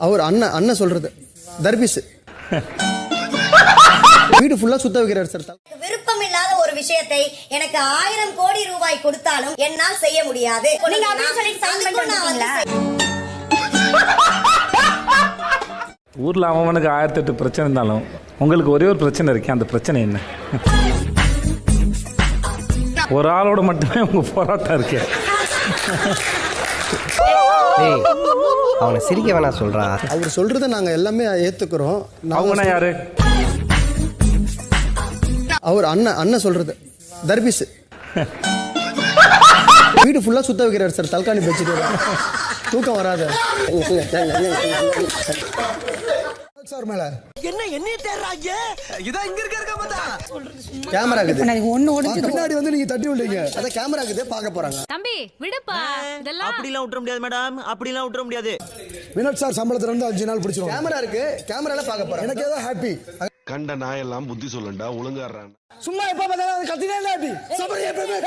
அவர் அண்ணன் சொல்றது தர்பீஸ் வீடு ஃபுல்லா சுத்த வைக்கிறார் சார். விருப்பம் இல்லாத ஒரு விஷயத்தை எனக்கு 1000 கோடி ரூபாய் கொடுத்தாலும் என்னால் செய்ய முடியாது. நீங்க அப்படியே சொல்லி சைன் பண்ணிட்டீங்களா? ஊர்ல அவனுக்கு 1008 பிரச்சனை இருந்தாலும் உங்களுக்கு ஒரே ஒரு பிரச்சனை இருக்கு. அந்த பிரச்சனை என்ன? ஒரு ஆளோட மட்டுமே உங்க போராட்டம் இருக்கு. அவனை சிரிக்க வேணா சொல்றா. அவர் சொல்றதை நாங்க எல்லாமே ஏத்துக்கிறோம். அவங்க யாரு? அவர் அண்ணன் சொல்றது தர்பீஸ் வீடு ஃபுல்லா சுத்த வைக்கிறார் சார். தல்காணி வச்சுட்டு தூக்கம் வராது சார். மேல என்ன தேடுறாங்க? இதான் இங்க இருக்க மாட்டா. கேமரா இருக்குது பின்னாடி வந்து நீங்க தட்டி விடுறீங்க. அத கேமரா இருக்குது பார்க்க போறாங்க. தம்பி விடுப்பா. இதெல்லாம் அப்படிலாம் விட்டுற முடியாது மேடம். அப்படிலாம் விட்டுற முடியாது. வினோத் சார் சம்பளத்துல இருந்து 5 நாள் பிடிச்சிருவோம். கேமரா இருக்கு. கேமரால பார்க்க போறாங்க. எனக்கு ஏதோ ஹாப்பி. கண்ட நாயெல்லாம் புத்தி சொல்லண்டா ஒழுங்காடுறான். சும்மா எப்ப பார்த்தாலும் கத்தினே இல்ல. அப்படி சபரி எப்பவுமே